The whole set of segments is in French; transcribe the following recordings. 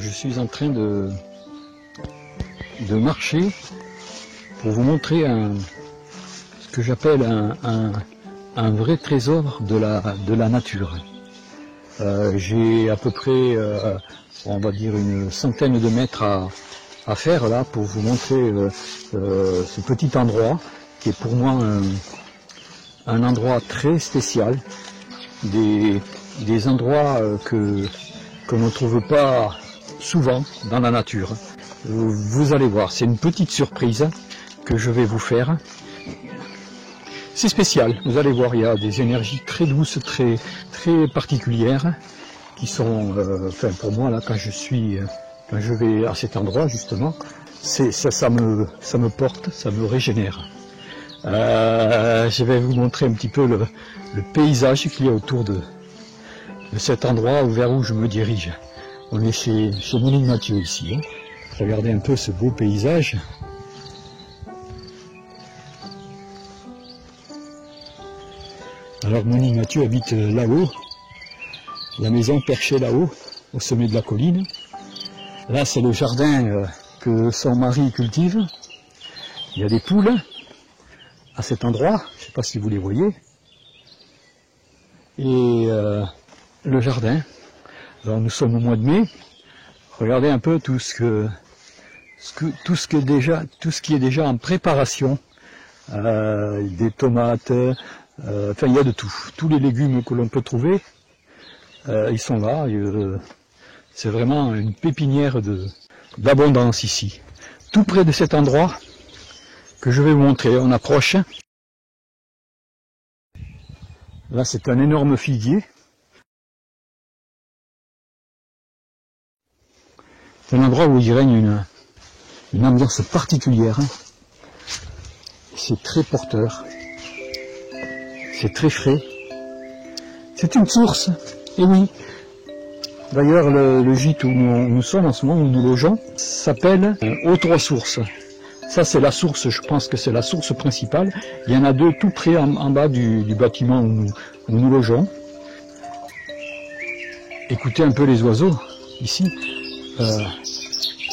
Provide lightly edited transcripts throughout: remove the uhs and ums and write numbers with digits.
je suis en train de marcher pour vous montrer ce que j'appelle un vrai trésor de la nature. J'ai à peu près, on va dire, une centaine de mètres à faire là pour vous montrer ce petit endroit qui est pour moi un endroit très spécial, des endroits que l'on ne trouve pas souvent dans la nature. Vous allez voir, c'est une petite surprise que je vais vous faire. C'est spécial, vous allez voir, il y a des énergies très douces, très particulières, qui sont, enfin pour moi là, quand je vais à cet endroit justement, ça me porte, ça me régénère. Je vais vous montrer un petit peu le paysage qu'il y a autour de cet endroit vers où je me dirige. On est chez Monique Mathieu ici. Hein. Regardez un peu ce beau paysage. Alors Monique Mathieu habite là-haut, la maison perchée là-haut, au sommet de la colline. Là c'est le jardin que son mari cultive. Il y a des poules à cet endroit, je ne sais pas si vous les voyez. Et le jardin, alors nous sommes au mois de mai, regardez un peu tout ce qui est déjà en préparation, des tomates, enfin il y a de tout, tous les légumes que l'on peut trouver, ils sont là, c'est vraiment une pépinière d'abondance ici. Tout près de cet endroit que je vais vous montrer, on approche. Là c'est un énorme figuier. C'est un endroit où il règne une ambiance particulière. C'est très porteur. C'est très frais. C'est une source. Et oui. D'ailleurs, le gîte où nous sommes en ce moment, où nous logeons, s'appelle Aux Trois Sources. Ça, c'est la source, je pense que c'est la source principale. Il y en a deux tout près en bas du bâtiment où nous logeons. Écoutez un peu les oiseaux, ici.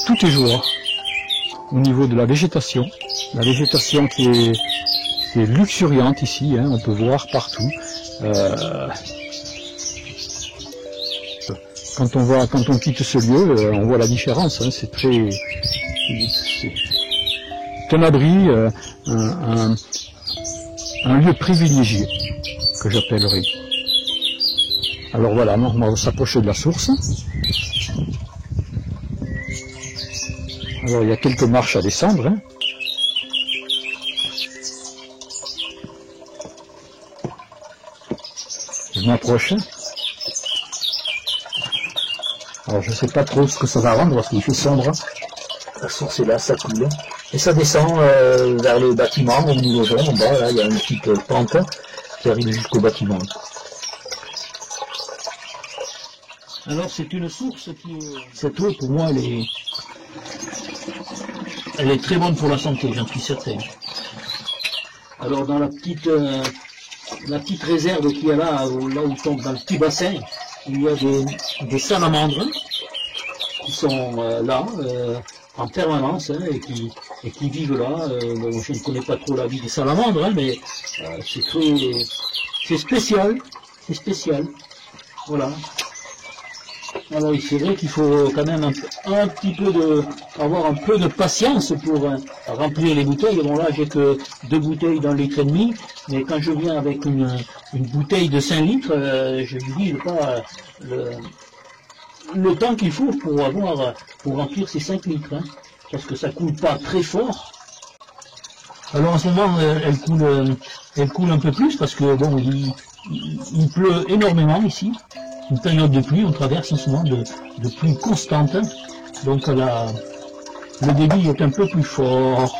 Tout est joie au niveau de la végétation qui est luxuriante ici, hein, on peut voir partout. Quand on quitte ce lieu, on voit la différence, hein, c'est un abri, un lieu privilégié que j'appellerais. Alors voilà, on va s'approcher de la source. Alors il y a quelques marches à descendre. Hein. Je m'approche. Alors je ne sais pas trop ce que ça va rendre parce qu'il fait sombre. La source est là, ça coule. Et ça descend vers le bâtiment où nous logeons. En bas, là, il y a une petite pente qui arrive jusqu'au bâtiment. Alors c'est une source qui est... Cette eau pour moi elle est très bonne pour la santé, j'en suis certain. Alors dans la petite réserve qu'il y a là où tombe dans le petit bassin, il y a des salamandres qui sont là en permanence, hein, et qui vivent là. Bon, je ne connais pas trop la vie des salamandres, hein, mais c'est spécial, voilà. Alors c'est vrai qu'il faut quand même avoir un peu de patience pour remplir les bouteilles. Bon là j'ai que 2 bouteilles d'un litre et demi, mais quand je viens avec une bouteille de 5 litres, je ne dis pas le temps qu'il faut pour remplir ces 5 litres, hein, parce que ça coule pas très fort. Alors en ce moment elle coule un peu plus parce que bon il pleut énormément ici. Une période de pluie, on traverse en ce moment de pluie constante, donc le débit est un peu plus fort.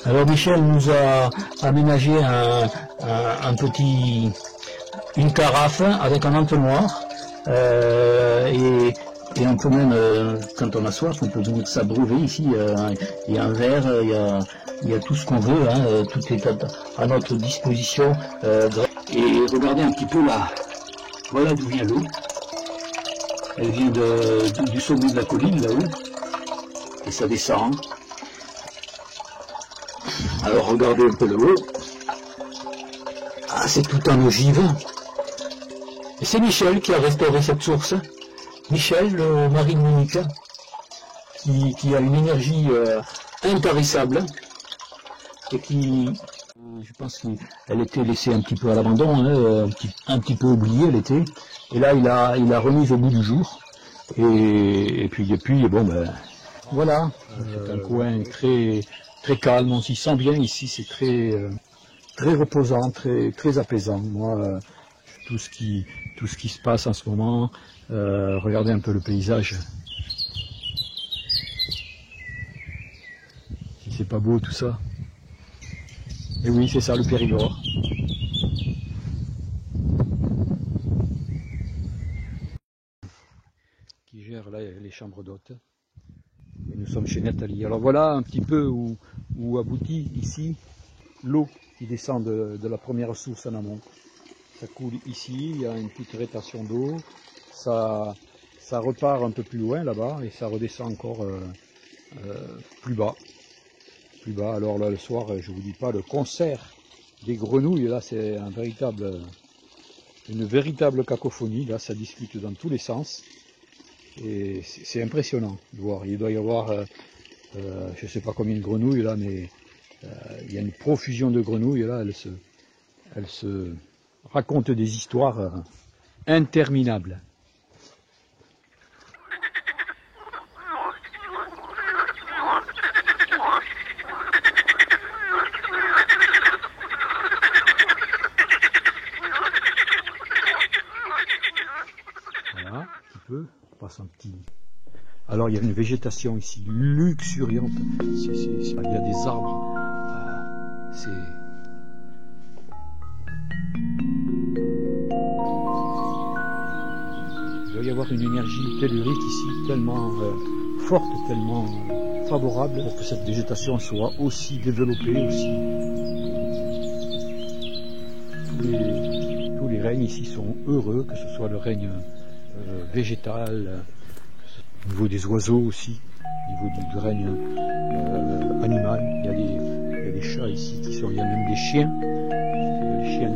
Alors Michel nous a aménagé une carafe avec un entonnoir. Et Et on peut même, quand on a soif, on peut s'abreuver ici. Il y a un verre, il y a tout ce qu'on veut, hein, tout est à notre disposition. Et regardez un petit peu là, voilà d'où vient l'eau. Elle vient du sommet de la colline là-haut, et ça descend. Alors regardez un peu le haut. Ah, c'est tout en ogive. Et c'est Michel qui a restauré cette source. Michel, le mari de Monica, qui a une énergie intarissable et qui, je pense qu'elle était laissée un petit peu à l'abandon, hein, un petit peu oubliée elle était. Et là, il a remis au bout du jour. Et puis depuis, bon ben, voilà. C'est un coin très calme. On s'y sent bien ici. C'est très reposant, très apaisant. Moi, tout ce qui se passe en ce moment. Regardez un peu le paysage. Si c'est pas beau tout ça. Et oui, c'est ça le Périgord. Qui gère là les chambres d'hôtes. Et nous sommes chez Nathalie. Alors voilà un petit peu où aboutit ici l'eau qui descend de la première source en amont. Ça coule ici, il y a une petite rétention d'eau. Ça repart un peu plus loin là-bas et ça redescend encore plus bas. Alors là le soir, je vous dis pas, le concert des grenouilles, là c'est une véritable cacophonie, là ça discute dans tous les sens. Et c'est impressionnant de voir. Il doit y avoir, je ne sais pas combien de grenouilles là, mais il y a une profusion de grenouilles là, elles se racontent des histoires interminables. Voilà, un petit peu, on passe un petit... Alors il y a une végétation ici luxuriante, il y a des arbres, il doit y avoir une énergie tellurique ici tellement forte, tellement favorable pour que cette végétation soit aussi développée, tous les règnes ici sont heureux, que ce soit le règne végétal, au niveau des oiseaux aussi, au niveau du règne animal. Il y a des chats ici il y a même des chiens. Les chiens